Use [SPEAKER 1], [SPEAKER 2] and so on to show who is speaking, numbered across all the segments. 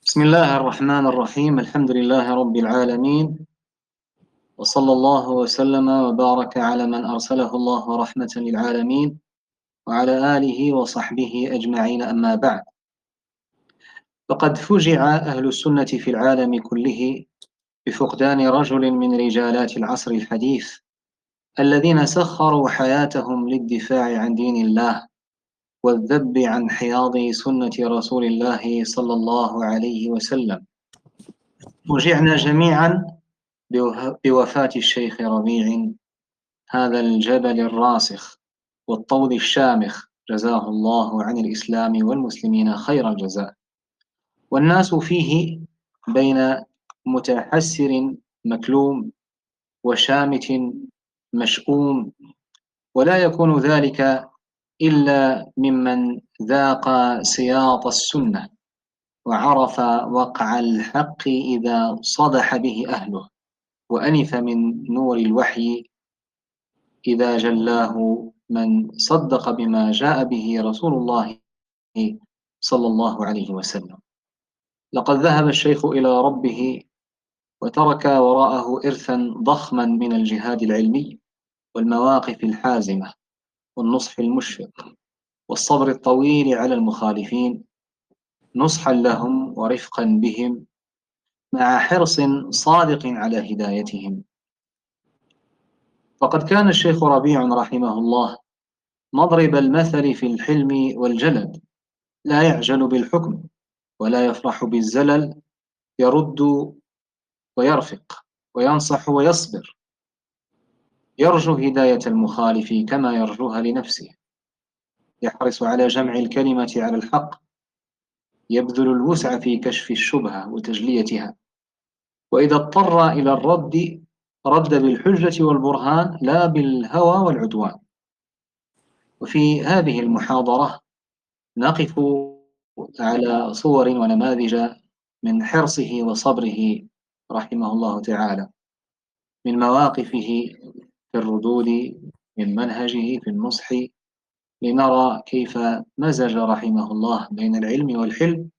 [SPEAKER 1] بسم الله الرحمن الرحيم. الحمد لله رب العالمين، وصلى الله وسلم وبارك على من أرسله الله رحمة للعالمين وعلى آله وصحبه أجمعين. أما بعد، فقد فُجِعَ أهل السنة في العالم كله بفقدان رجل من رجالات العصر الحديث الذين سخروا حياتهم للدفاع عن دين الله والذب عن حياض سنة رسول الله صلى الله عليه وسلم. فُجِعْنا جميعا بوفاة الشيخ ربيع، هذا الجبل الراسخ والطود الشامخ، جزاه الله عن الإسلام والمسلمين خير الجزاء. والناس فيه بين متحسر مكلوم وشامت مشؤوم، ولا يكون ذلك إلا ممن ذاق سياط السنة وعرف وقع الحق إذا صدح به أهله، وأنف من نور الوحي إذا جلاه من صدق بما جاء به رسول الله صلى الله عليه وسلم. لقد ذهب الشيخ إلى ربه وترك وراءه إرثا ضخما من الجهاد العلمي والمواقف الحازمة والنصح المشفق والصبر الطويل على المخالفين، نصحا لهم ورفقا بهم مع حرص صادق على هدايتهم. فقد كان الشيخ ربيع رحمه الله مضرب المثل في الحلم والجلد، لا يعجل بالحكم ولا يفرح بالزلل، يرد ويرفق وينصح ويصبر، يرجو هداية المخالف كما يرجوها لنفسه، يحرص على جمع الكلمة على الحق، يبذل الوسع في كشف الشبهة وتجليتها، وإذا اضطر إلى الرد رد بالحجة والبرهان لا بالهوى والعدوان. وفي هذه المحاضرة نقف على صور ونماذج من حرصه وصبره رحمه الله تعالى، من مواقفه في الردود، من منهجه في النصح، لنرى كيف مزج رحمه الله بين العلم والحلم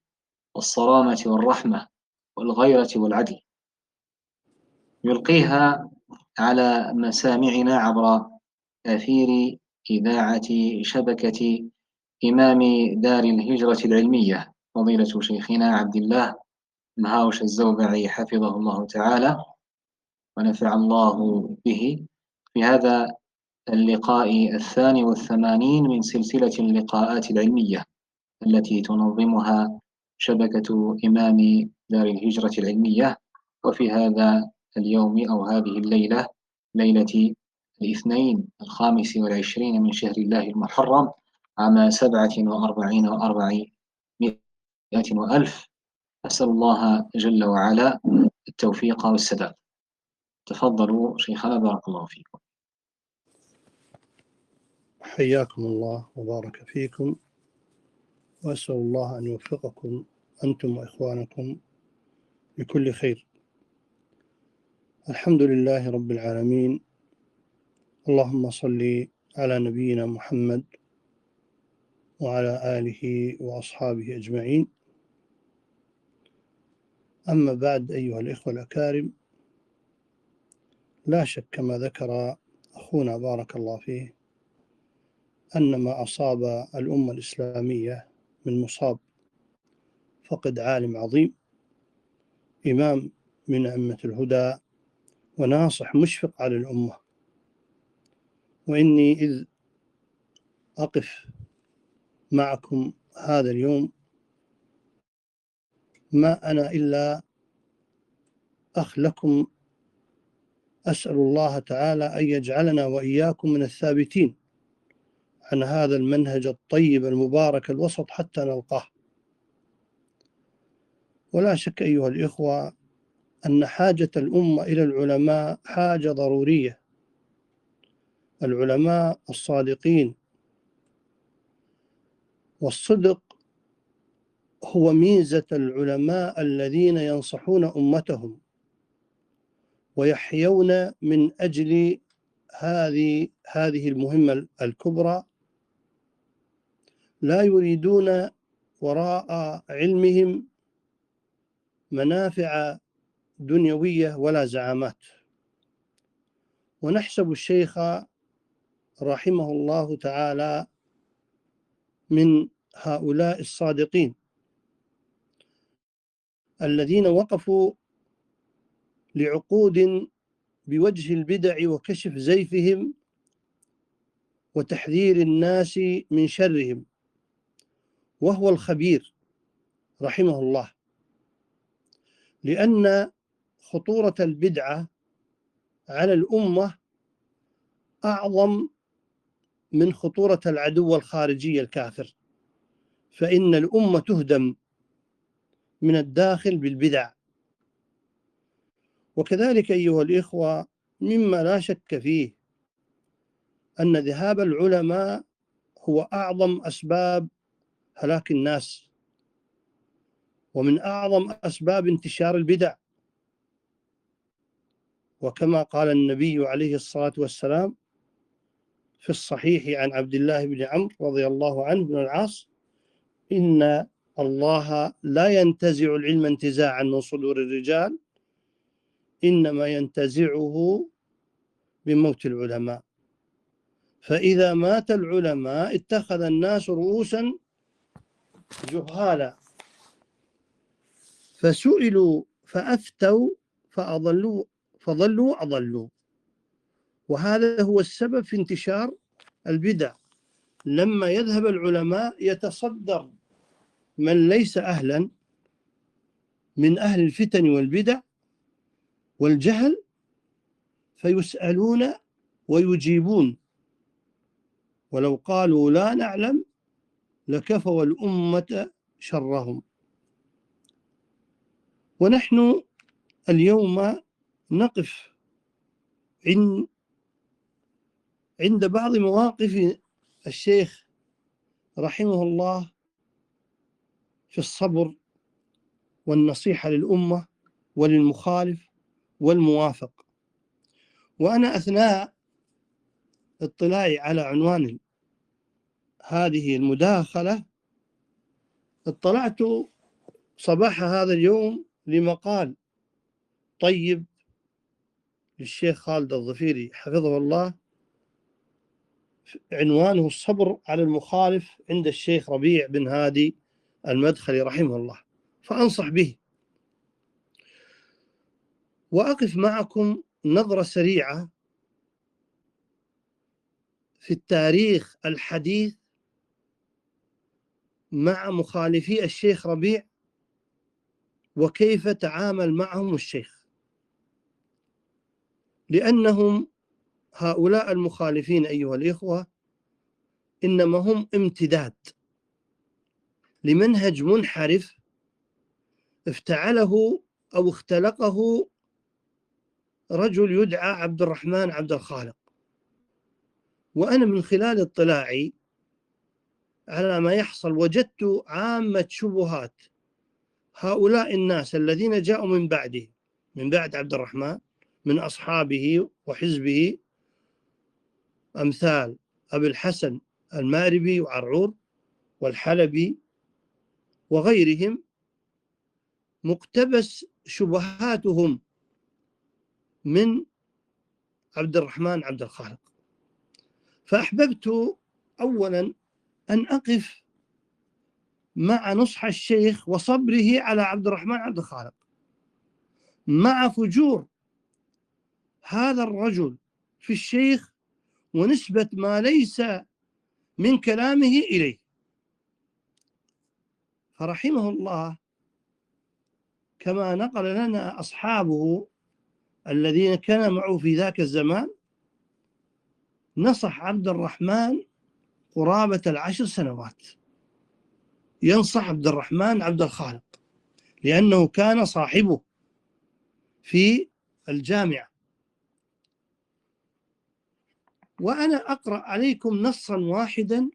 [SPEAKER 1] والصرامة والرحمة والغيرة والعدل، يلقيها على مسامعنا عبر أثير إذاعة شبكة إمام دار الهجرة العلمية فضيلة شيخنا عبد الله مهاوش الزوبعي حفظه الله تعالى ونفع الله به، في هذا اللقاء 82 من سلسلة اللقاءات العلمية التي تنظمها شبكة إمام دار الهجرة العلمية. وفي هذا اليوم أو هذه الليلة، ليلة الاثنين 25 من شهر الله المحرم عام 47 و400 وألف، أسأل الله جل وعلا التوفيق والسداد. تفضلوا شيخنا، بارك الله فيكم.
[SPEAKER 2] حياكم الله وبارك فيكم، وأسأل الله أن يوفقكم أنتم وإخوانكم بكل خير. الحمد لله رب العالمين، اللهم صل على نبينا محمد وعلى آله وأصحابه أجمعين. أما بعد، أيها الإخوة الأكارم، لا شك كما ذكر أخونا بارك الله فيه أن ما أصاب الأمة الإسلامية من مصاب فقد عالم عظيم، إمام من أئمة الهدى وناصح مشفق على الأمة. وإني إذ أقف معكم هذا اليوم ما أنا إلا أخ لكم، أسأل الله تعالى أن يجعلنا وإياكم من الثابتين عن هذا المنهج الطيب المبارك الوسط حتى نلقاه. ولا شك أيها الإخوة أن حاجة الأمة إلى العلماء حاجة ضرورية، العلماء الصادقين. والصدق هو ميزة العلماء الذين ينصحون أمتهم ويحيون من أجل هذه المهمة الكبرى، لا يريدون وراء علمهم منافع دنيوية ولا زعامات. ونحسب الشيخ رحمه الله تعالى من هؤلاء الصادقين الذين وقفوا لعقود بوجه البدع وكشف زيفهم وتحذير الناس من شرهم، وهو الخبير رحمه الله، لأن خطورة البدعة على الأمة أعظم من خطورة العدو الخارجي الكافر، فإن الأمة تهدم من الداخل بالبدع. وكذلك أيها الإخوة، مما لا شك فيه أن ذهاب العلماء هو أعظم أسباب هلاك الناس، ومن أعظم أسباب انتشار البدع. وكما قال النبي عليه الصلاة والسلام في الصحيح عن عبد الله بن عمرو رضي الله عنه بن العاص: إن الله لا ينتزع العلم انتزاعا من صدور الرجال، إنما ينتزعه بموت العلماء، فإذا مات العلماء اتخذ الناس رؤوسا جهالا، فسئلوا فأفتوا فضلوا أضلوا. وهذا هو السبب في انتشار البدع. لما يذهب العلماء يتصدر من ليس أهلا من أهل الفتن والبدع والجهل، فيسألون ويجيبون، ولو قالوا لا نعلم لكفوا الأمة شرهم. ونحن اليوم نقف عند بعض مواقف الشيخ رحمه الله في الصبر والنصيحة للأمة وللمخالف والموافق. وأنا أثناء اطلاعي على عنوان هذه المداخلة اطلعت صباح هذا اليوم لمقال طيب للشيخ خالد الظفيري حفظه الله، عنوانه الصبر على المخالف عند الشيخ ربيع بن هادي المدخلي رحمه الله، فأنصح به. وأقف معكم نظرة سريعة في التاريخ الحديث مع مخالفي الشيخ ربيع وكيف تعامل معهم الشيخ، لأنهم هؤلاء المخالفين أيها الإخوة إنما هم امتداد لمنهج منحرف افتعله أو اختلقه رجل يدعى عبد الرحمن عبد الخالق. وأنا من خلال اطلاعي على ما يحصل وجدت عامة شبهات هؤلاء الناس الذين جاءوا من بعده، من بعد عبد الرحمن، من أصحابه وحزبه، أمثال أبي الحسن الماربي وعرعور والحلبي وغيرهم، مقتبس شبهاتهم من عبد الرحمن عبد الخالق. فأحببت أولا أن أقف مع نصح الشيخ وصبره على عبد الرحمن عبد الخالق مع فجور هذا الرجل في الشيخ ونسبة ما ليس من كلامه إليه. فرحمه الله كما نقل لنا أصحابه الذين كان معه في ذاك الزمان، نصح عبد الرحمن قرابة 10 سنوات، ينصح عبد الرحمن عبد الخالق لأنه كان صاحبه في الجامعة. وأنا أقرأ عليكم نصا واحدا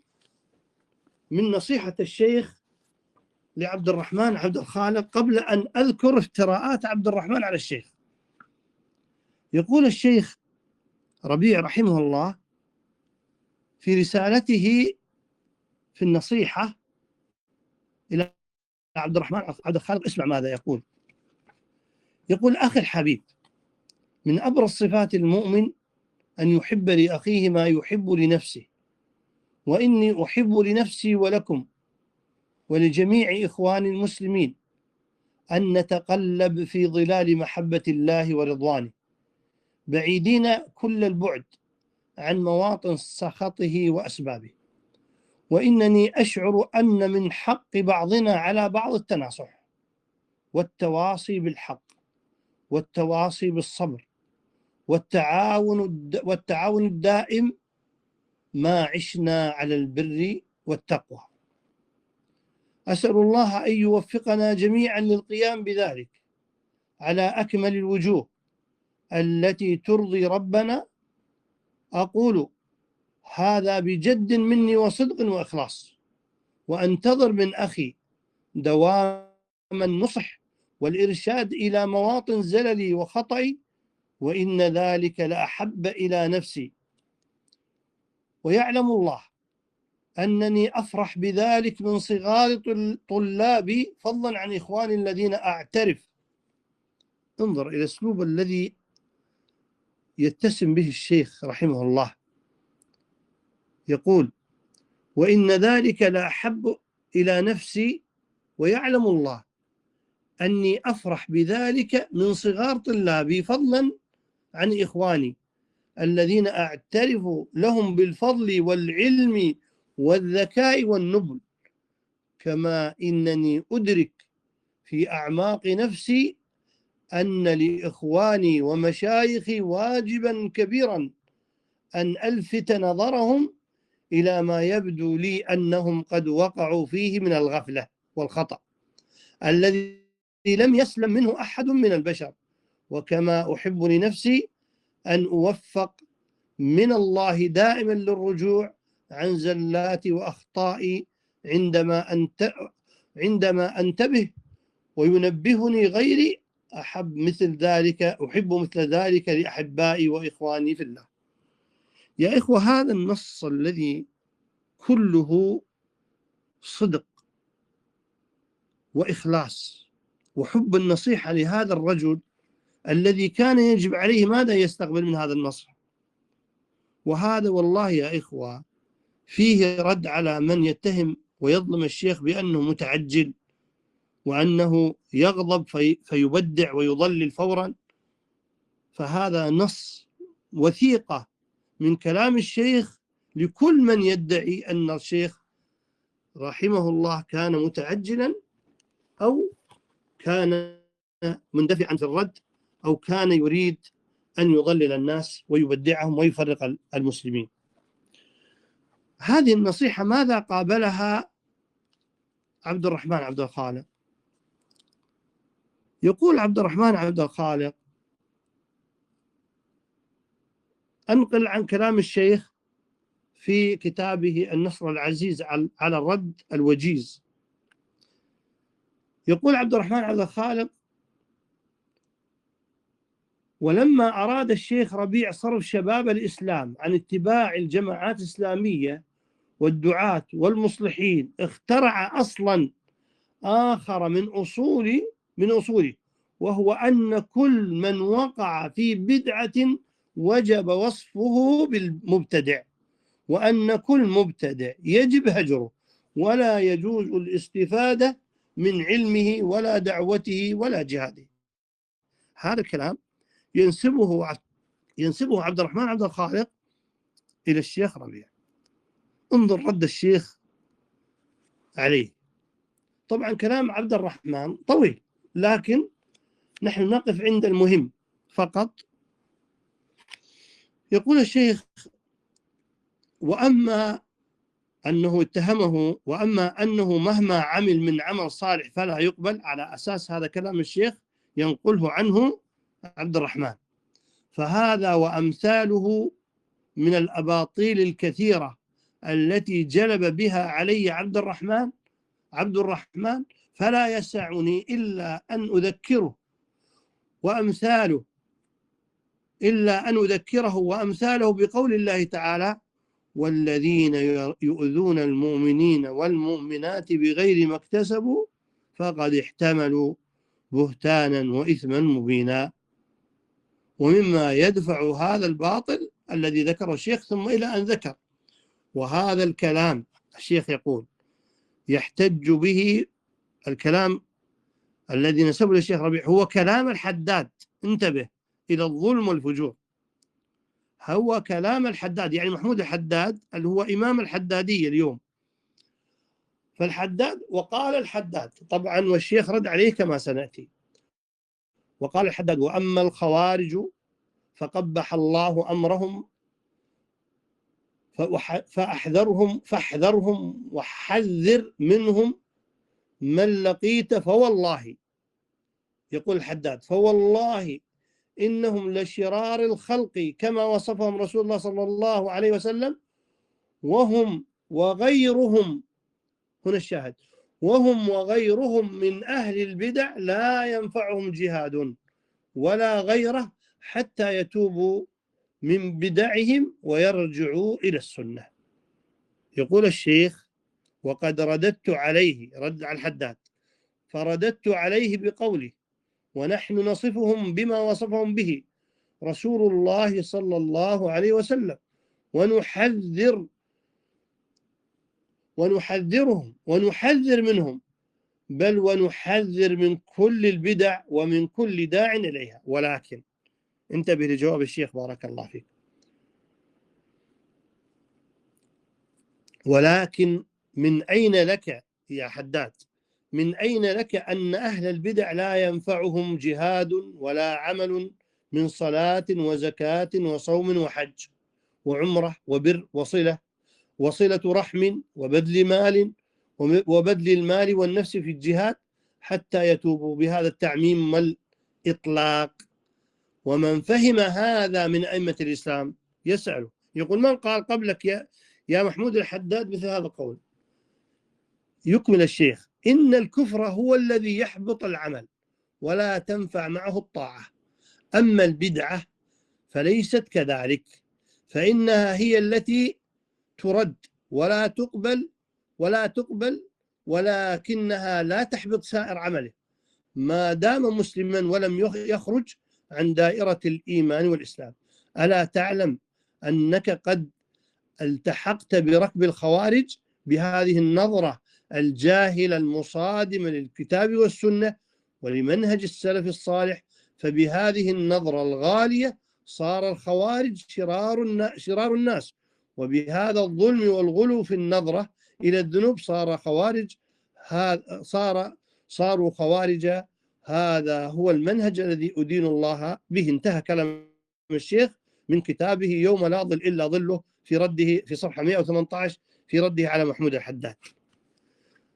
[SPEAKER 2] من نصيحة الشيخ لعبد الرحمن عبد الخالق قبل أن أذكر افتراءات عبد الرحمن على الشيخ. يقول الشيخ ربيع رحمه الله في رسالته في النصيحة إلى عبد الرحمن عبد الخالق، اسمع ماذا يقول: يقول: أخي الحبيب، من أبرز صفات المؤمن أن يحب لأخيه ما يحب لنفسه، وإني أحب لنفسي ولكم ولجميع إخواني المسلمين أن نتقلب في ظلال محبة الله ورضوانه، بعيدين كل البعد عن مواطن سخطه وأسبابه. وإنني أشعر أن من حق بعضنا على بعض التناصح والتواصي بالحق والتواصي بالصبر والتعاون الدائم ما عشنا على البر والتقوى. أسأل الله أن يوفقنا جميعا للقيام بذلك على أكمل الوجوه التي ترضي ربنا. أقول هذا بجد مني وصدق وإخلاص، وأنتظر من أخي دوام النصح والإرشاد إلى مواطن زللي وخطئي، وإن ذلك لأحب إلى نفسي، ويعلم الله أنني أفرح بذلك من صغار طلابي، فضلا عن إخواني الذين أعترف. انظر إلى الأسلوب الذي يتسم به الشيخ رحمه الله. يقول: وإن ذلك لأحب إلى نفسي، ويعلم الله أني أفرح بذلك من صغار طلابي، فضلا عن إخواني الذين أعترف لهم بالفضل والعلم والذكاء والنبل، كما إنني أدرك في أعماق نفسي أن لإخواني ومشايخي واجبا كبيرا أن ألفت نظرهم إلى ما يبدو لي أنهم قد وقعوا فيه من الغفلة والخطأ الذي لم يسلم منه أحد من البشر. وكما أحب لنفسي أن أوفق من الله دائما للرجوع عن زلاتي وأخطائي عندما أنتبه وينبهني غيري. أحب مثل ذلك لأحبائي وإخواني في الله. يا إخوة، هذا النص الذي كله صدق وإخلاص وحب النصيحة لهذا الرجل الذي كان يجب عليه ماذا يستقبل من هذا النصح. وهذا والله يا إخوة فيه رد على من يتهم ويظلم الشيخ بأنه متعجل وأنه يغضب فيبدع ويضلل فورا. فهذا نص وثيقة من كلام الشيخ لكل من يدعي أن الشيخ رحمه الله كان متعجلا أو كان مندفعا في الرد أو كان يريد أن يضلل الناس ويبدعهم ويفرق المسلمين. هذه النصيحة ماذا قابلها عبد الرحمن عبد الخالق؟ يقول عبد الرحمن عبد الخالق: أنقل عن كلام الشيخ في كتابه النصر العزيز على الرد الوجيز. يقول عبد الرحمن عبد الخالق: ولما أراد الشيخ ربيع صرف شباب الإسلام عن اتباع الجماعات الإسلامية والدعاة والمصلحين، اخترع أصلا آخر من أصوله، وهو أن كل من وقع في بدعة وجب وصفه بالمبتدع، وأن كل مبتدع يجب هجره، ولا يجوز الاستفادة من علمه ولا دعوته ولا جهاده. هذا الكلام ينسبه عبد الرحمن عبد الخالق إلى الشيخ ربيع. انظر رد الشيخ عليه. طبعا كلام عبد الرحمن طويل، لكن نحن نقف عند المهم فقط. يقول الشيخ: وأما أنه اتهمه، وأما أنه مهما عمل من عمل صالح فلا يقبل، على أساس هذا كلام الشيخ ينقله عنه عبد الرحمن. فهذا وأمثاله من الأباطيل الكثيرة التي جلب بها علي عبد الرحمن، فلا يسعني إلا أن أذكره وأمثاله بقول الله تعالى: والذين يؤذون المؤمنين والمؤمنات بغير ما اكتسبوا فقد احتملوا بهتانا وإثما مبينا. ومما يدفع هذا الباطل الذي ذكره الشيخ، ثم إلى أن ذكر: وهذا الكلام، الشيخ يقول، يحتج به الكلام الذي نسبه للشيخ ربيع هو كلام الحداد. انتبه إلى الظلم والفجور، هو كلام الحداد، يعني محمود الحداد اللي هو إمام الحدادية اليوم. فالحداد، وقال الحداد طبعا، والشيخ رد عليه كما سنأتي، وقال الحداد: وأما الخوارج فقبح الله أمرهم فاحذرهم وحذر منهم من لقيت فوالله. يقول الحداد: فوالله إنهم لشرار الخلق كما وصفهم رسول الله صلى الله عليه وسلم، وهم وغيرهم، هنا الشاهد، وهم وغيرهم من أهل البدع لا ينفعهم جهاد ولا غيره حتى يتوبوا من بدعهم ويرجعوا إلى السنة. يقول الشيخ: وقد رددت عليه، رد على الحداد، فرددت عليه بقوله: ونحن نصفهم بما وصفهم به رسول الله صلى الله عليه وسلم، ونحذر منهم، بل ونحذر من كل البدع ومن كل داع إليها. ولكن، انتبه لجواب الشيخ بارك الله فيك، ولكن من أين لك يا حداد، من أين لك أن أهل البدع لا ينفعهم جهاد ولا عمل من صلاة وزكاة وصوم وحج وعمرة وبر وصلة رحم وبذل المال والنفس في الجهاد حتى يتوبوا، بهذا التعميم والإطلاق. ومن فهم هذا من أئمة الإسلام يسأله، يقول: من قال قبلك يا محمود الحداد مثل هذا القول؟ يكمل الشيخ: إن الكفر هو الذي يحبط العمل ولا تنفع معه الطاعة، أما البدعة فليست كذلك، فإنها هي التي ترد ولا تقبل ولكنها لا تحبط سائر عمله ما دام مسلما ولم يخرج عن دائرة الإيمان والإسلام. ألا تعلم أنك قد التحقت بركب الخوارج بهذه النظرة الجاهلة المصادمة للكتاب والسنة ولمنهج السلف الصالح؟ فبهذه النظرة الغالية صار الخوارج شرار الناس، وبهذا الظلم والغلو في النظرة إلى الذنوب صاروا خوارج. هذا هو المنهج الذي أدين الله به. انتهى كلام الشيخ من كتابه يوم لا ظل إلا ظله في رده في صفحة 118 في رده على محمود الحداد.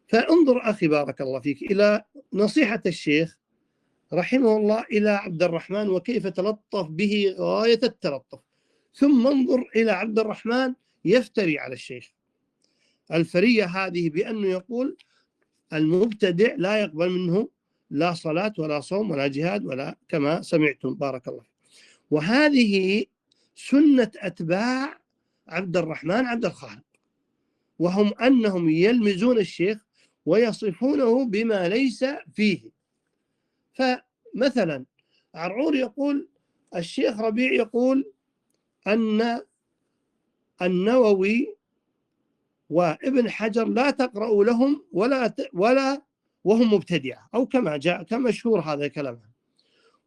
[SPEAKER 2] فانظر أخي بارك الله فيك إلى نصيحة الشيخ رحمه الله إلى عبد الرحمن وكيف تلطف به غاية التلطف، ثم انظر إلى عبد الرحمن يفتري على الشيخ الفرية هذه بأنه يقول المبتدع لا يقبل منه لا صلاة ولا صوم ولا جهاد ولا كما سمعتم بارك الله. وهذه سنة أتباع عبد الرحمن عبد الخالق، وهم أنهم يلمزون الشيخ ويصفونه بما ليس فيه. فمثلا عرعور يقول الشيخ ربيع يقول أن النووي وابن حجر لا تقرأوا لهم ولا وهم مبتدعة، أو كما جاء كما مشهور هذا الكلام.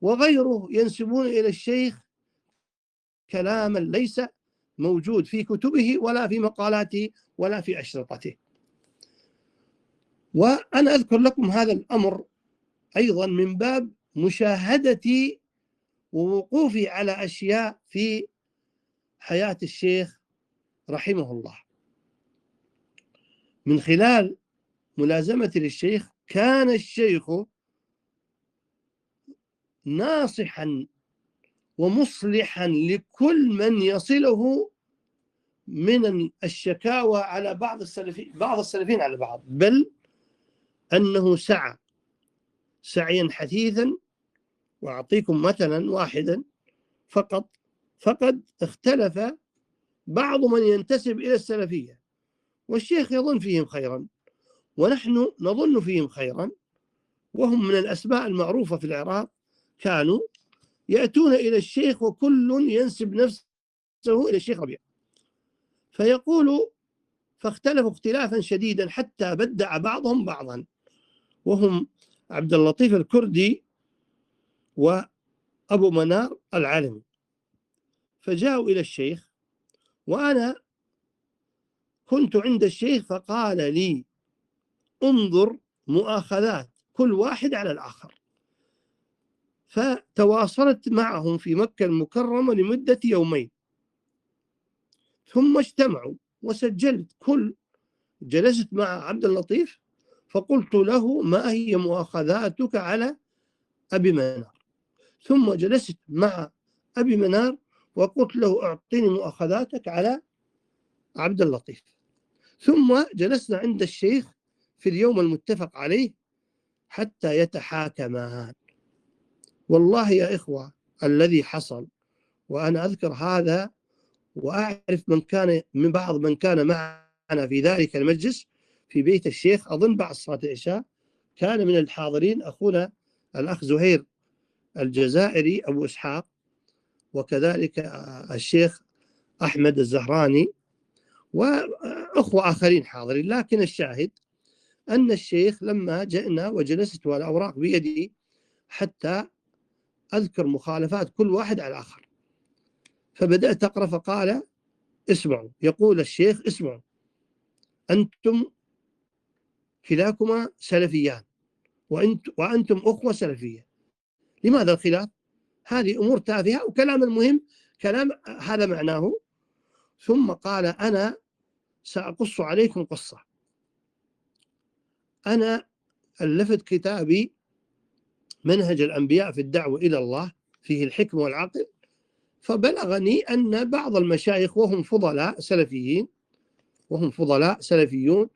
[SPEAKER 2] وغيره ينسبون إلى الشيخ كلاما ليس موجود في كتبه ولا في مقالاته ولا في أشرطته. وأنا أذكر لكم هذا الأمر أيضا من باب مشاهدتي ووقوفي على أشياء في حياة الشيخ رحمه الله. من خلال ملازمتي للشيخ كان الشيخ ناصحا ومصلحا لكل من يصله من الشكاوى على بعض السلفيين على بعض، بل أنه سعى سعيا حثيثا. وأعطيكم مثلا واحدا فقد اختلف بعض من ينتسب إلى السلفية والشيخ يظن فيهم خيرا ونحن نظن فيهم خيرا، وهم من الأسماء المعروفة في العراق، كانوا يأتون إلى الشيخ وكل ينسب نفسه إلى الشيخ ربيع، فيقول فاختلفوا اختلافا شديدا حتى بدع بعضهم بعضا، وهم عبد اللطيف الكردي وأبو منار العلمي. فجاءوا إلى الشيخ وأنا كنت عند الشيخ، فقال لي انظر مؤاخذات كل واحد على الآخر. فتواصلت معهم في مكة المكرمة لمدة يومين، ثم اجتمعوا وسجلت جلست مع عبد اللطيف فقلت له ما هي مؤاخذاتك على أبي منار، ثم جلست مع أبي منار وقلت له أعطيني مؤاخذاتك على عبد اللطيف، ثم جلسنا عند الشيخ في اليوم المتفق عليه حتى يتحاكمان. والله يا إخوة الذي حصل، وأنا أذكر هذا وأعرف من بعض من كان معنا في ذلك المجلس في بيت الشيخ، أظن بعد صلاة العشاء كان من الحاضرين أخونا الأخ زهير الجزائري أبو إسحاق، وكذلك الشيخ أحمد الزهراني وأخوة آخرين حاضرين. لكن الشاهد أن الشيخ لما جئنا وجلست والأوراق بيدي حتى أذكر مخالفات كل واحد على الآخر، فبدأت أقرأ فقال اسمعوا، يقول الشيخ اسمعوا، أنتم كلاكما سلفيان وأنتم أخوة سلفية، لماذا الخلاف؟ هذه أمور تافهة، وكلام المهم كلام هذا معناه. ثم قال أنا سأقص عليكم قصة. أنا ألفت كتابي منهج الأنبياء في الدعوة إلى الله، فيه الحكمة والعقل، فبلغني أن بعض المشايخ وهم فضلاء سلفيون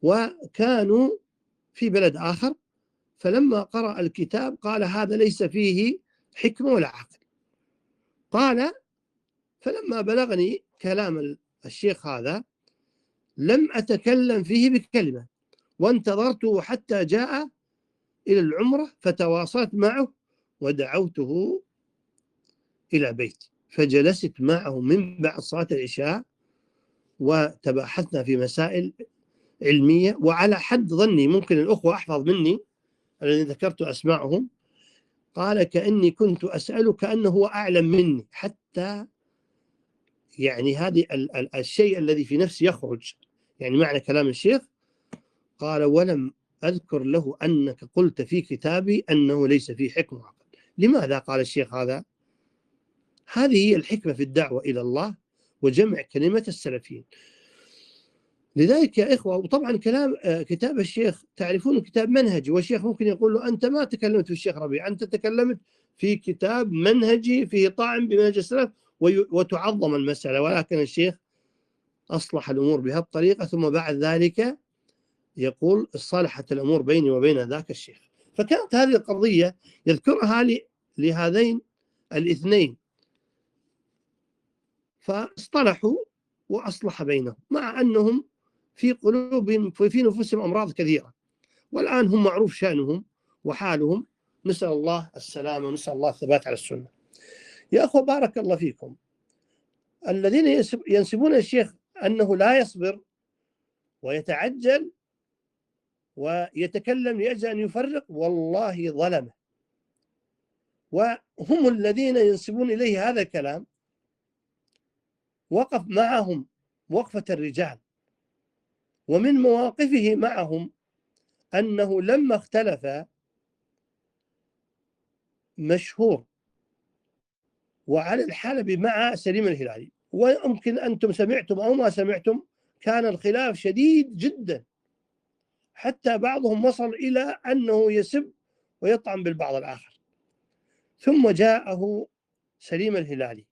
[SPEAKER 2] وكانوا في بلد آخر، فلما قرأ الكتاب قال هذا ليس فيه حكمة ولا عقل. قال فلما بلغني كلام الشيخ هذا لم أتكلم فيه بكلمة، وانتظرته حتى جاء إلى العمرة فتواصلت معه ودعوته إلى بيت، فجلست معه من بعد صلاة العشاء وتباحثنا في مسائل علمية، وعلى حد ظني ممكن الأخوة أحفظ مني الذي ذكرت أسماءهم، قال كأني كنت أسأله كأنه هو أعلم مني، حتى يعني هذه الشيء الذي في نفسي يخرج، يعني معنى كلام الشيخ. قال ولم أذكر له أنك قلت في كتابي أنه ليس فيه حكمة وعقل. لماذا قال الشيخ هذا؟ هذه هي الحكمة في الدعوة إلى الله وجمع كلمة السلفيين. لذلك يا إخوة، وطبعا كتاب الشيخ تعرفون كتاب منهجي، والشيخ ممكن يقول له أنت ما تكلمت في الشيخ ربيع، أنت تكلمت في كتاب منهجي فيه طعن بمنهج السلف وتعظم المسألة، ولكن الشيخ أصلح الأمور بهذه الطريقة، ثم بعد ذلك يقول صالحت الأمور بيني وبين ذاك الشيخ. فكانت هذه القضية يذكرها لهذين الاثنين، فاصطلحوا وأصلح بينهم، مع أنهم في قلوبهم وفي نفوسهم أمراض كثيرة، والآن هم معروف شأنهم وحالهم، نسأل الله السلامة ونسأل الله الثبات على السنة. يا أخوة بارك الله فيكم، الذين ينسبون الشيخ أنه لا يصبر ويتعجل ويتكلم لأجل أن يفرق، والله ظلمه، وهم الذين ينسبون إليه هذا الكلام وقف معهم وقفة الرجال، ومن مواقفه معهم أنه لما اختلف مشهور وعلي الحلبي مع سليم الهلالي، ويمكن أنتم سمعتم أو ما سمعتم، كان الخلاف شديد جدا حتى بعضهم وصل إلى أنه يسب ويطعن بالبعض الآخر. ثم جاءه سليم الهلالي،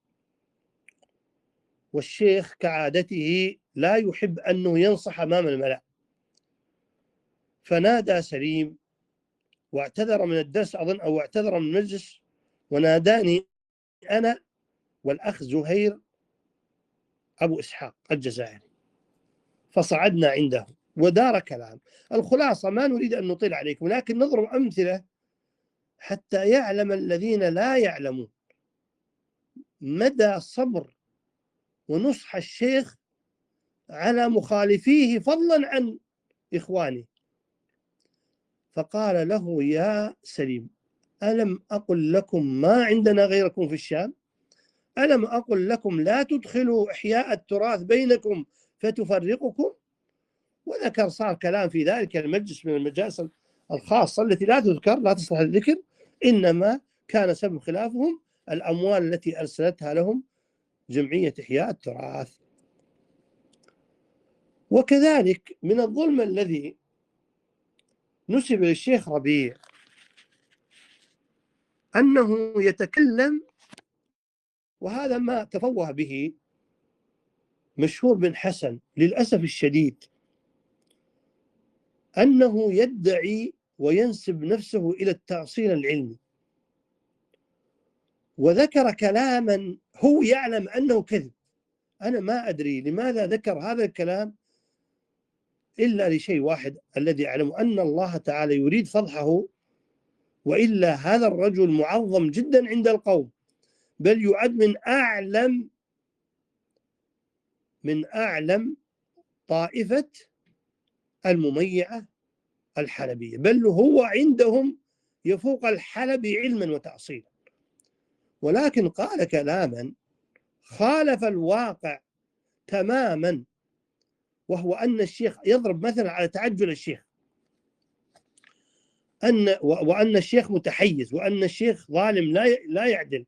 [SPEAKER 2] والشيخ كعادته لا يحب أنه ينصح أمام الملأ، فنادى سليم واعتذر من الدرس أظن أو اعتذر من المجلس، وناداني أنا والأخ زهير أبو إسحاق الجزائري، فصعدنا عنده ودار كلام. الخلاصة ما نريد أن نطيل عليكم، لكن نضرب أمثلة حتى يعلم الذين لا يعلمون مدى صبر ونصح الشيخ على مخالفيه فضلا عن إخوانه. فقال له: يا سليم، ألم أقل لكم ما عندنا غيركم في الشام؟ ألم أقل لكم لا تدخلوا إحياء التراث بينكم فتفرقكم؟ وذكر، صار كلام في ذلك المجلس من المجالس الخاصة التي لا تذكر، لا تصلح الذكر، إنما كان سبب خلافهم الأموال التي أرسلتها لهم جمعية إحياء التراث. وكذلك من الظلم الذي نسب للشيخ ربيع أنه يتكلم، وهذا ما تفوه به مشهور بن حسن للأسف الشديد، أنه يدعي وينسب نفسه إلى التأصيل العلمي، وذكر كلاما هو يعلم أنه كذب. أنا ما أدري لماذا ذكر هذا الكلام إلا لشيء واحد الذي أعلمه، أن الله تعالى يريد فضحه، وإلا هذا الرجل معظم جدا عند القوم، بل يعد من أعلم طائفة المميعة الحلبية، بل هو عندهم يفوق الحلبي علما وتأصيلا. ولكن قال كلاما خالف الواقع تماما، وهو أن الشيخ يضرب مثلا على تعجل الشيخ، وأن الشيخ متحيز، وأن الشيخ ظالم لا يعدل،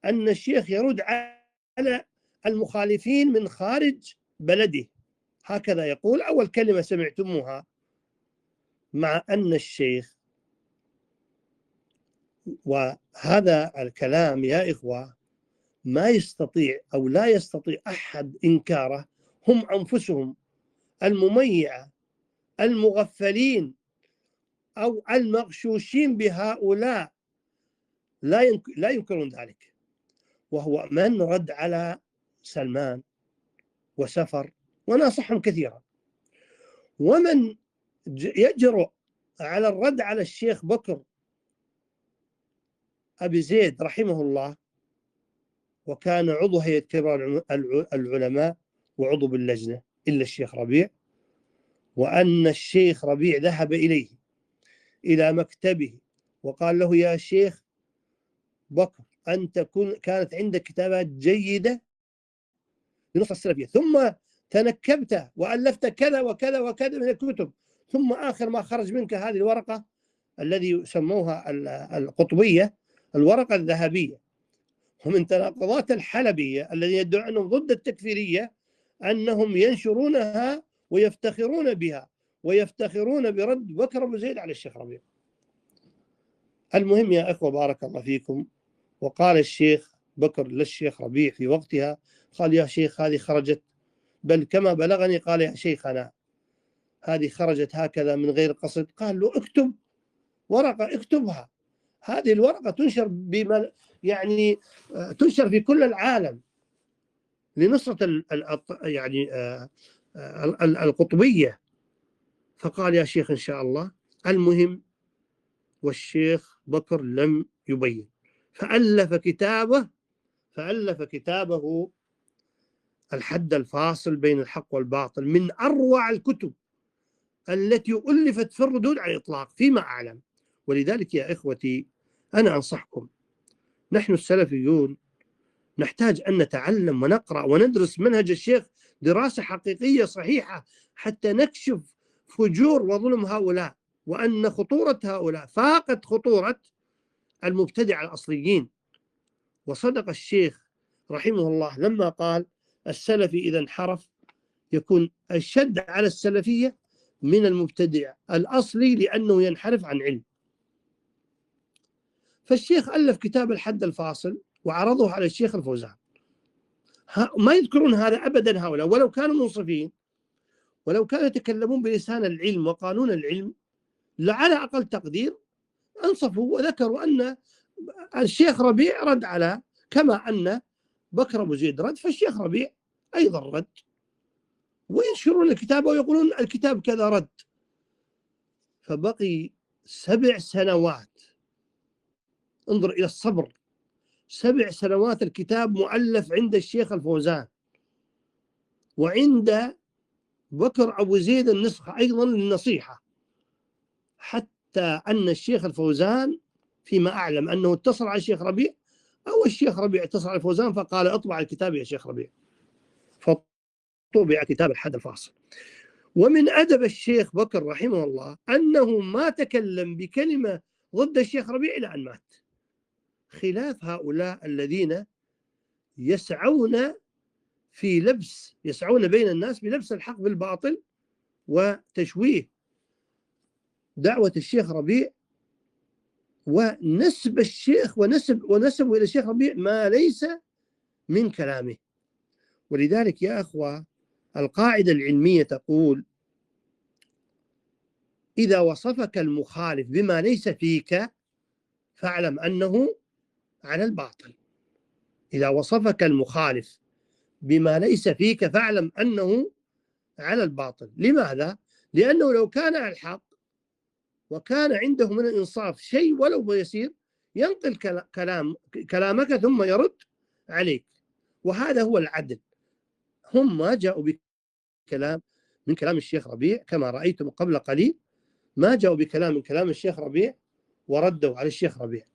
[SPEAKER 2] أن الشيخ يرد على المخالفين من خارج بلده، هكذا يقول. أول كلمة سمعتموها، مع أن الشيخ، وهذا الكلام يا إخوة ما يستطيع أو لا يستطيع أحد إنكاره، هم أنفسهم المميعة المغفلين أو المغشوشين بهؤلاء لا ينكرون ذلك. وهو من رد على سلمان وسفر وناصحهم كثيرا، ومن يجرؤ على الرد على الشيخ بكر أبي زيد رحمه الله، وكان عضو هيئة كبار العلماء وعضو باللجنة، إلا الشيخ ربيع، وأن الشيخ ربيع ذهب إليه إلى مكتبه وقال له: يا شيخ بكر، أنت كانت عندك كتابات جيدة لنص السلفية، ثم تنكبت وألفت كذا وكذا وكذا من الكتب، ثم آخر ما خرج منك هذه الورقة الذي يسموها القطبية، الورقة الذهبية. ومن تناقضات الحلبية الذين يدعون أنهم ضد التكفيرية أنهم ينشرونها ويفتخرون بها، ويفتخرون برد بكر أبو زيد على الشيخ ربيع. المهم يا أخوة بارك الله فيكم، وقال الشيخ بكر للشيخ ربيع في وقتها، قال: يا شيخ هذه خرجت، بل كما بلغني قال: يا شيخنا هذه خرجت هكذا من غير قصد. قال له: اكتب ورقة، اكتبها، هذه الورقة تنشر يعني تنشر في كل العالم لنصرة يعني القطبية. فقال: يا شيخ إن شاء الله. المهم، والشيخ بكر لم يبين، فألف كتابه الحد الفاصل بين الحق والباطل، من أروع الكتب التي ألفت في الردود على الإطلاق فيما أعلم. ولذلك يا إخوتي أنا أنصحكم، نحن السلفيون نحتاج أن نتعلم ونقرأ وندرس منهج الشيخ دراسة حقيقية صحيحة، حتى نكشف فجور وظلم هؤلاء، وأن خطورة هؤلاء فاقت خطورة المبتدع الأصليين. وصدق الشيخ رحمه الله لما قال: السلفي إذا انحرف يكون أشد على السلفية من المبتدع الأصلي، لأنه ينحرف عن علم. فالشيخ ألف كتاب الحد الفاصل وعرضه على الشيخ الفوزان. ما يذكرون هذا أبدا هؤلاء، ولو كانوا منصفين، ولو كانوا يتكلمون بلسان العلم وقانون العلم، لعلى أقل تقدير أنصفوا وذكروا أن الشيخ ربيع رد على، كما أن بكر أبو زيد رد، فالشيخ ربيع أيضا رد. وينشرون الكتاب ويقولون الكتاب كذا رد. فبقي 7 سنوات، انظر إلى الصبر، 7 سنوات الكتاب مؤلف عند الشيخ الفوزان وعند بكر أبو زيد النسخة أيضا للنصيحة، حتى أن الشيخ الفوزان فيما أعلم أنه اتصل على الشيخ ربيع أو الشيخ ربيع اتصل على الفوزان فقال اطبع الكتاب يا شيخ ربيع، فطبع كتاب الحد الفاصل. ومن أدب الشيخ بكر رحمه الله أنه ما تكلم بكلمة ضد الشيخ ربيع إلى أن مات، خلاف هؤلاء الذين يسعون بين الناس بلبس الحق بالباطل وتشويه دعوة الشيخ ربيع ونسب الشيخ ونسب إلى الشيخ ربيع ما ليس من كلامه. ولذلك يا أخوة القاعدة العلمية تقول: إذا وصفك المخالف بما ليس فيك فاعلم أنه على الباطل. إذا وصفك المخالف بما ليس فيك فاعلم أنه على الباطل. لماذا؟ لأنه لو كان على الحق وكان عنده من الإنصاف شيء ولو بيسير ينقل كلامك ثم يرد عليك، وهذا هو العدل. هم ما جاءوا بكلام من كلام الشيخ ربيع كما رأيتم قبل قليل، ما جاءوا بكلام من كلام الشيخ ربيع وردوا على الشيخ ربيع،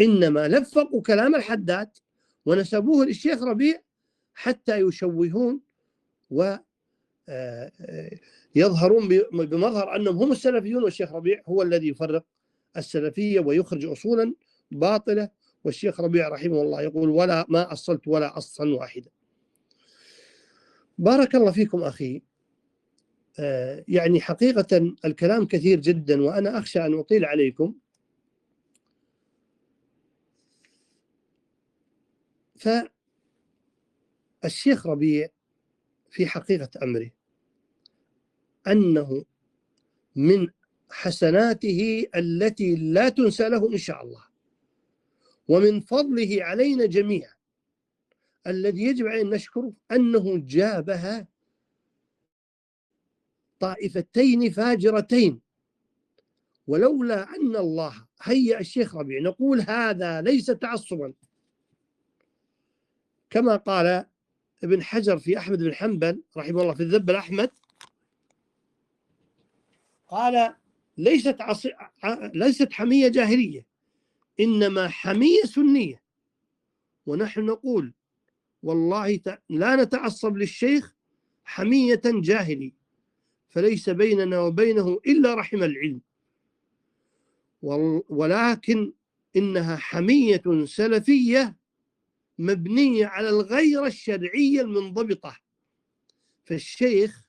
[SPEAKER 2] إنما لفقوا كلام الحداد ونسبوه للشيخ ربيع حتى يشوهون ويظهرون بمظهر أنهم هم السلفيون، والشيخ ربيع هو الذي يفرق السلفية ويخرج أصولا باطلة. والشيخ ربيع رحمه الله يقول: ولا ما أصلت ولا أصلا واحدا. بارك الله فيكم أخي. يعني حقيقة الكلام كثير جدا وأنا أخشى أن أطيل عليكم، فالشيخ ربيع في حقيقة أمره أنه من حسناته التي لا تنسى له إن شاء الله، ومن فضله علينا جميعا الذي يجب علينا نشكره أنه جابها طائفتين فاجرتين، ولولا أن الله هيأ الشيخ ربيع نقول هذا ليس تعصبا، كما قال ابن حجر في أحمد بن حنبل رحمه الله في الذب الأحمد، قال: ليست حمية جاهلية، إنما حمية سنية. ونحن نقول والله لا نتعصب للشيخ حمية جاهلي، فليس بيننا وبينه إلا رحم العلم، ولكن إنها حمية سلفية مبنية على الغيرة الشرعية المنضبطة. فالشيخ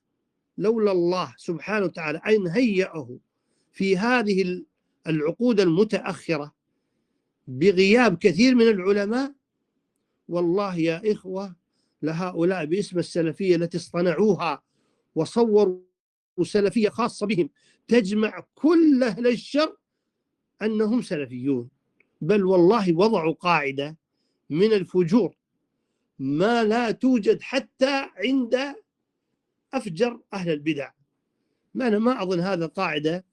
[SPEAKER 2] لولا الله سبحانه وتعالى أن هيأه في هذه العقود المتأخرة بغياب كثير من العلماء، والله يا إخوة لهؤلاء باسم السلفية التي اصطنعوها وصوروا سلفية خاصة بهم تجمع كل أهل الشر أنهم سلفيون، بل والله وضعوا قاعدة من الفجور ما لا توجد حتى عند أفجر أهل البدع. أنا ما أظن هذا قاعدة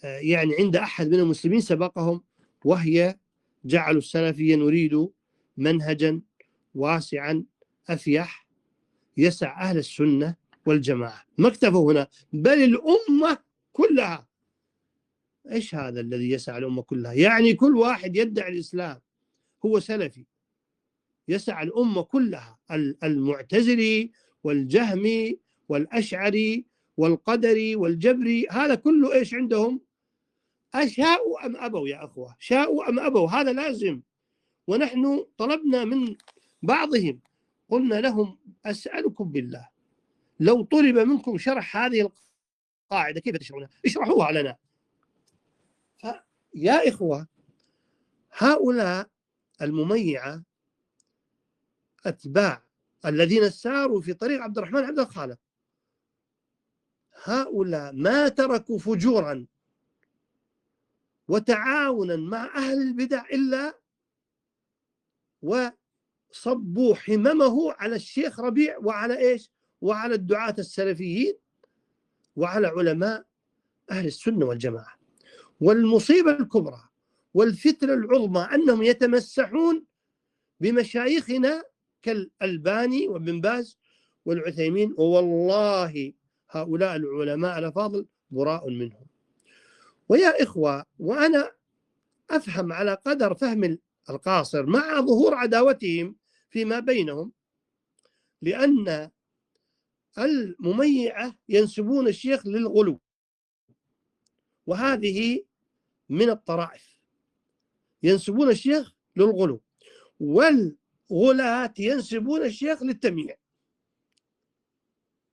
[SPEAKER 2] يعني عند أحد من المسلمين سبقهم، وهي جعلوا السلفية نريد منهجا واسعا أفيح يسع أهل السنة والجماعة. ما اكتفوا هنا بل الأمة كلها. إيش هذا الذي يسع الأمة كلها؟ يعني كل واحد يدعي الإسلام هو سلفي، يسع الأمة كلها، المعتزلي والجهمي والأشعري والقدري والجبري، هذا كله إيش عندهم؟ أشاءوا أم أبوا يا أخوة، شاءوا أم أبوا، هذا لازم. ونحن طلبنا من بعضهم، قلنا لهم: أسألكم بالله لو طلب منكم شرح هذه القاعدة كيف تشرحونها؟ اشرحوها لنا. فيا إخوة هؤلاء المميعة أتباع الذين ساروا في طريق عبد الرحمن عبد الخالق، هؤلاء ما تركوا فجورا وتعاونا مع أهل البدع إلا وصبوا حممه على الشيخ ربيع وعلى إيش؟ وعلى الدعاة السلفيين وعلى علماء أهل السنة والجماعة. والمصيبة الكبرى والفتنة العظمى أنهم يتمسحون بمشايخنا كالألباني وابن باز والعثيمين، ووالله هؤلاء العلماء الأفاضل براء منهم. ويا إخوة، وأنا أفهم على قدر فهم القاصر مع ظهور عداوتهم فيما بينهم، لأن المميعة ينسبون الشيخ للغلو، وهذه من الطرائف، ينسبون الشيخ للغلو، والغلاة ينسبون الشيخ للتمييع.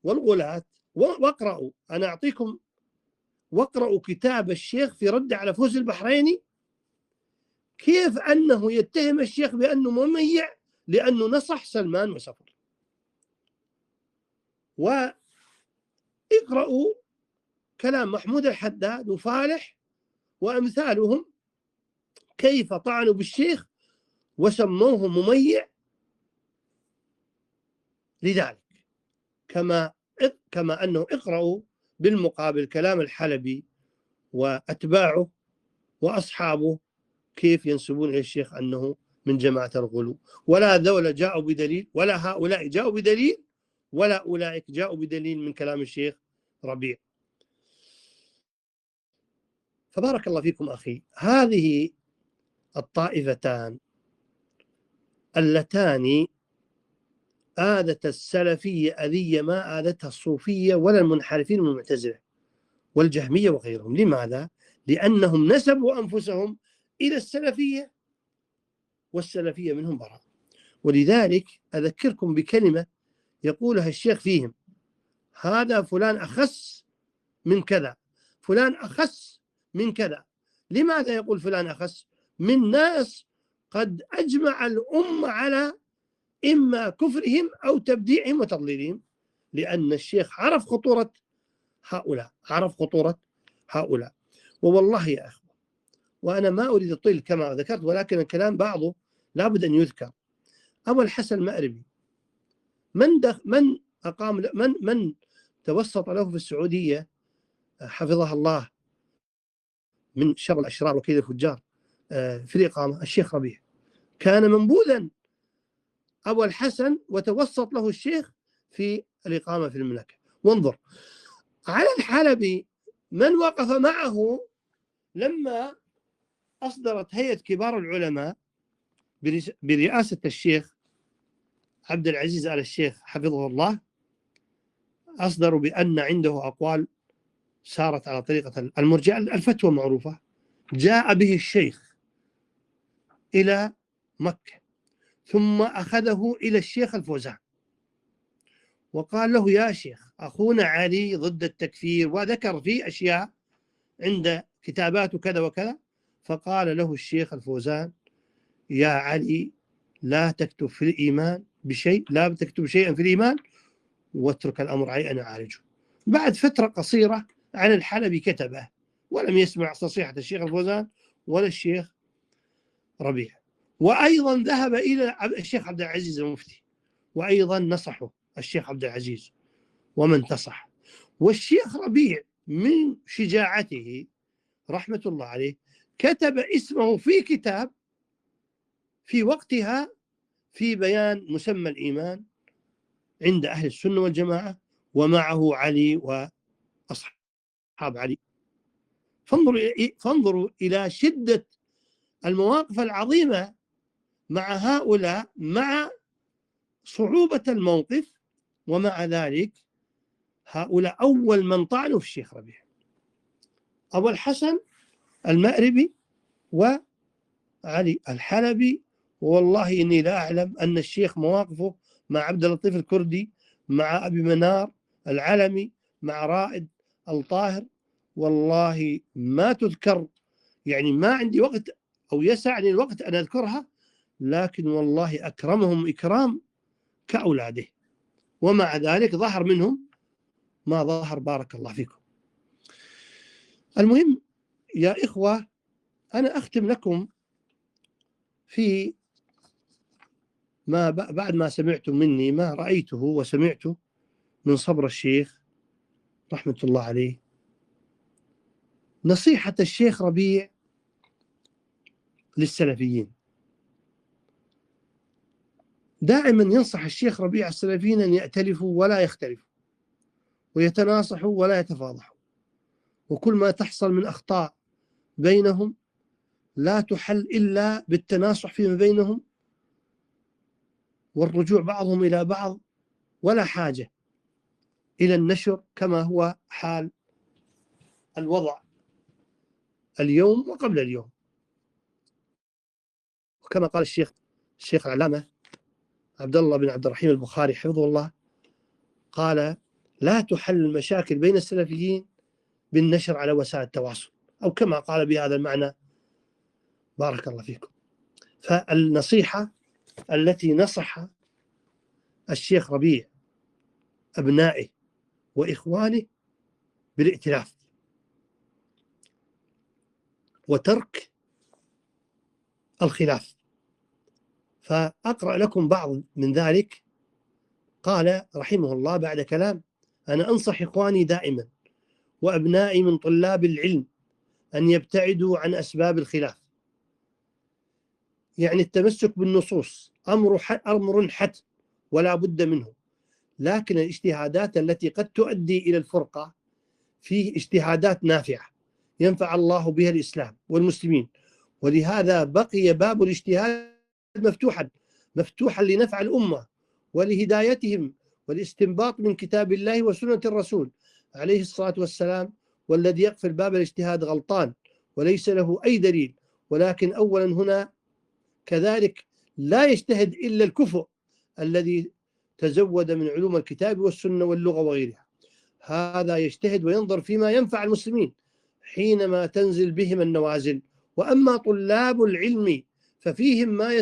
[SPEAKER 2] والغلاة، واقرأوا، أنا أعطيكم، واقرأوا كتاب الشيخ في رد على فوز البحريني، كيف أنه يتهم الشيخ بأنه مميع لأنه نصح سلمان وسفر. واقرأوا كلام محمود الحداد وفالح وأمثالهم كيف طعنوا بالشيخ وسموه مميع لذلك. كما أنه اقرأوا بالمقابل كلام الحلبي وأتباعه وأصحابه كيف ينسبون إلى الشيخ أنه من جماعة الغلو. ولا ذولا جاءوا بدليل، ولا هؤلاء جاءوا بدليل، ولا أولئك جاءوا بدليل من كلام الشيخ ربيع. فبارك الله فيكم أخي، هذه الطائفتان اللتان آذت السلفية أذية ما آذتها الصوفية ولا المنحرفين من المعتزلة والجهمية وغيرهم. لماذا؟ لأنهم نسبوا أنفسهم إلى السلفية والسلفية منهم براء. ولذلك أذكركم بكلمة يقولها الشيخ فيهم: هذا فلان أخس من كذا، فلان أخس من كذا. لماذا يقول فلان أخس؟ من ناس قد أجمع الأمة على إما كفرهم أو تبديعهم وتضليلهم، لأن الشيخ عرف خطورة هؤلاء، عرف خطورة هؤلاء. ووالله يا أخوة، وأنا ما أريد الطيل كما ذكرت، ولكن الكلام بعضه لابد أن يذكر. أبو الحسن المأربي من توسط له في السعودية حفظها الله من شر الأشرار وكيد الفجار في الإقامة؟ الشيخ ربيع كان منبوذا أبو الحسن وتوسط له الشيخ في الإقامة في المملكة. وانظر على الحلبي من وقف معه لما أصدرت هيئة كبار العلماء برئاسة الشيخ عبد العزيز آل الشيخ حفظه الله، أصدروا بأن عنده أقوال سارت على طريقة المرجئة، الفتوى معروفة. جاء به الشيخ إلى مكة، ثم أخذه إلى الشيخ الفوزان وقال له: يا شيخ، أخونا علي ضد التكفير، وذكر فيه أشياء عند كتاباته كذا وكذا. فقال له الشيخ الفوزان: يا علي، لا تكتب في الإيمان بشيء، لا تكتب شيئا في الإيمان، واترك الأمر علي أنا أعالجه. بعد فترة قصيرة عن الحلبي كتبه، ولم يسمع تصريحة الشيخ الفوزان ولا الشيخ ربيع. وأيضا ذهب إلى الشيخ عبد العزيز المفتي، وأيضا نصحه الشيخ عبد العزيز ومن انتصح. والشيخ ربيع من شجاعته رحمة الله عليه كتب اسمه في كتاب في وقتها في بيان مسمى الإيمان عند أهل السنة والجماعة، ومعه علي وأصحاب علي. فانظروا إلى شدة المواقف العظيمة مع هؤلاء، مع صعوبة الموقف، ومع ذلك هؤلاء أول من طعنوا في الشيخ ربيع: أبو الحسن المأربي وعلي الحلبي. والله إني لا أعلم أن الشيخ مواقفه مع عبد اللطيف الكردي، مع أبي منار العلمي، مع رائد الطاهر، والله ما تذكر، يعني ما عندي وقت أو يسعني الوقت أن أذكرها، لكن والله أكرمهم إكرام كأولاده، ومع ذلك ظهر منهم ما ظهر. بارك الله فيكم. المهم يا إخوة، أنا أختم لكم في ما بعد ما سمعتم مني ما رأيته وسمعته من صبر الشيخ رحمة الله عليه نصيحة الشيخ ربيع للسلفيين. دائما ينصح الشيخ ربيع السلفيين أن يأتلفوا ولا يختلفوا، ويتناصحوا ولا يتفاضحوا، وكل ما تحصل من أخطاء بينهم لا تحل إلا بالتناصح فيما بينهم والرجوع بعضهم إلى بعض، ولا حاجة إلى النشر كما هو حال الوضع اليوم وقبل اليوم. وكما قال الشيخ العلامة عبد الله بن عبد الرحيم البخاري حفظه الله، قال: لا تحل المشاكل بين السلفيين بالنشر على وسائل التواصل، أو كما قال بهذا المعنى بارك الله فيكم. فالنصيحة التي نصح الشيخ ربيع أبنائه وإخوانه بالائتلاف وترك الخلاف. فأقرأ لكم بعض من ذلك. قال رحمه الله بعد كلام: أنا أنصح إخواني دائما وأبنائي من طلاب العلم أن يبتعدوا عن أسباب الخلاف، يعني التمسك بالنصوص أمر حتم ولا بد منه، لكن الاجتهادات التي قد تؤدي إلى الفرقة فيه اجتهادات نافعة ينفع الله بها الإسلام والمسلمين، ولهذا بقي باب الاجتهاد مفتوحا لنفع الأمة ولهدايتهم والاستنباط من كتاب الله وسنة الرسول عليه الصلاة والسلام. والذي يقفل باب الاجتهاد غلطان وليس له أي دليل. ولكن أولا هنا كذلك لا يجتهد إلا الكفؤ الذي تزود من علوم الكتاب والسنة واللغة وغيرها، هذا يجتهد وينظر فيما ينفع المسلمين حينما تنزل بهم النوازل. وأما طلاب العلم ففيهم ما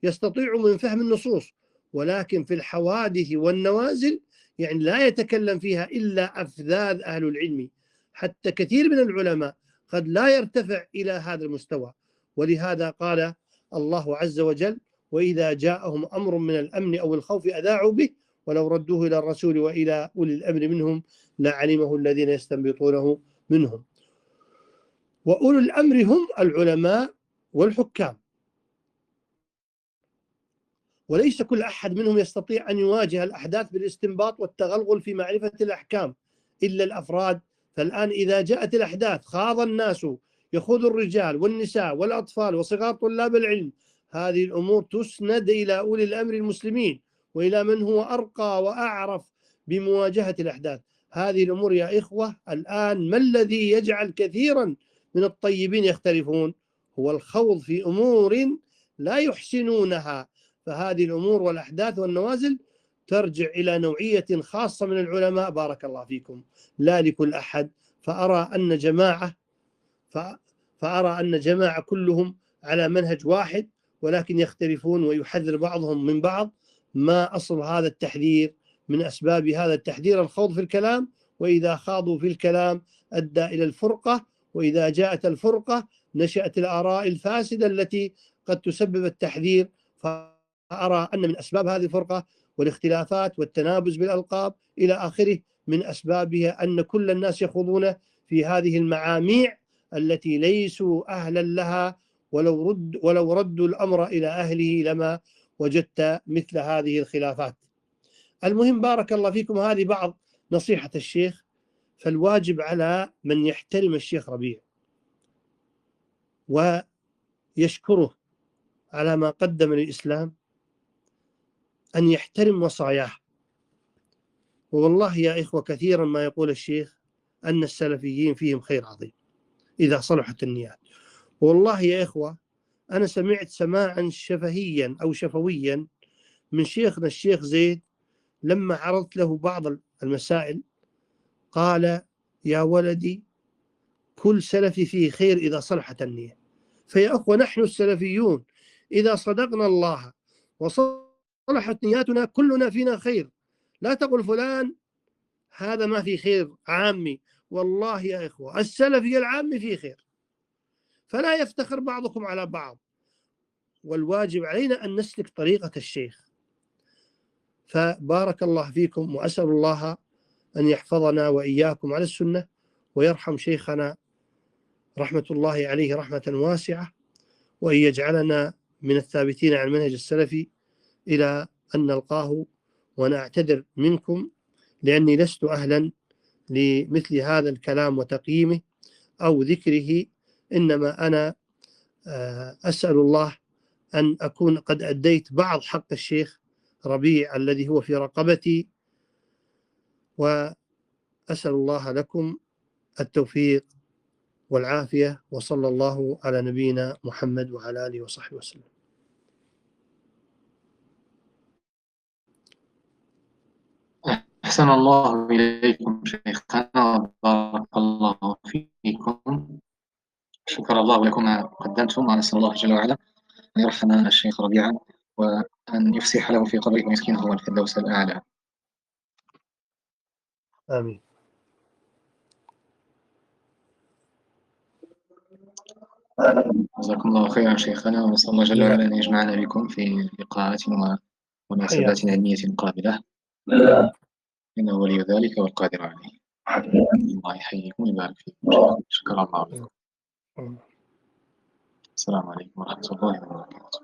[SPEAKER 2] يستطيع من فهم النصوص، ولكن في الحوادث والنوازل يعني لا يتكلم فيها إلا أفذاذ أهل العلم، حتى كثير من العلماء قد لا يرتفع إلى هذا المستوى. ولهذا قال الله عز وجل: وإذا جاءهم أمر من الأمن أو الخوف أذاعوا به ولو ردوه إلى الرسول وإلى أولي الأمر منهم لعلمه الذين يستنبطونه منهم. وأولو الأمر هم العلماء والحكام، وليس كل أحد منهم يستطيع أن يواجه الأحداث بالاستنباط والتغلغل في معرفة الأحكام إلا الأفراد. فالآن إذا جاءت الأحداث خاض الناس يخوض الرجال والنساء والأطفال وصغار طلاب العلم، هذه الأمور تسند إلى أولي الأمر المسلمين وإلى من هو أرقى وأعرف بمواجهة الأحداث. هذه الأمور يا إخوة الآن ما الذي يجعل كثيرا من الطيبين يختلفون؟ هو الخوض في أمور لا يحسنونها. فهذه الأمور والأحداث والنوازل ترجع إلى نوعية خاصة من العلماء بارك الله فيكم، لا لكل أحد. فأرى أن جماعة كلهم على منهج واحد، ولكن يختلفون ويحذر بعضهم من بعض. ما أصل هذا التحذير؟ من أسباب هذا التحذير الخوض في الكلام، وإذا خاضوا في الكلام أدى إلى الفرقة، وإذا جاءت الفرقة نشأت الآراء الفاسدة التي قد تسبب التحذير. فأرى أن من أسباب هذه الفرقة والاختلافات والتنابز بالألقاب إلى آخره من أسبابها أن كل الناس يخوضون في هذه المعاميع التي ليسوا أهلا لها، ولو ردوا الأمر إلى أهله لما وجدت مثل هذه الخلافات. المهم بارك الله فيكم، هذه بعض نصيحة الشيخ. فالواجب على من يحترم الشيخ ربيع ويشكره على ما قدم للإسلام أن يحترم وصاياه. والله يا إخوة كثيرا ما يقول الشيخ أن السلفيين فيهم خير عظيم إذا صلحت النيات. والله يا إخوة أنا سمعت سماعا شفهيا أو شفويا من شيخنا الشيخ زيد لما عرضت له بعض المسائل، قال: يا ولدي كل سلفي فيه خير إذا صلحت النية. فيا أخوة نحن السلفيون إذا صدقنا الله وصلحت نياتنا كلنا فينا خير. لا تقل فلان هذا ما في خير عامي، والله يا إخوة السلفي العامي فيه خير، فلا يفتخر بعضكم على بعض. والواجب علينا أن نسلك طريقة الشيخ فبارك الله فيكم، وأسأل الله أن يحفظنا وإياكم على السنة، ويرحم شيخنا رحمة الله عليه رحمة واسعة، وأن يجعلنا من الثابتين على المنهج السلفي إلى أن نلقاه. وأنا أعتذر منكم لأني لست أهلا لمثل هذا الكلام وتقييمه أو ذكره، إنما أنا أسأل الله أن أكون قد أديت بعض حق الشيخ ربيع الذي هو في رقبتي، وأسأل الله لكم التوفيق والعافية، وصلى الله على نبينا محمد وعلى آله وصحبه وسلم.
[SPEAKER 1] أحسن الله إليكم شيخنا، بارك الله فيكم، شكر الله لكم ما قدمتم، ونسأل الله جل وعلا أن يرحم الشيخ ربيعا، وأن يفسح له في قبره ويسكنه الفردوس الأعلى.
[SPEAKER 2] آمين.
[SPEAKER 1] جزاكم الله خيرا شيخنا، ونسأل الله جل وعلا أن يجمعنا بكم في لقاءات ومناسبات علمية قابلة، إنه ولي ذلك والقادر عليه. الله يحييكم ويبارك فيكم. شكرا الله لكم. السلام عليكم ورحمة الله وبركاته.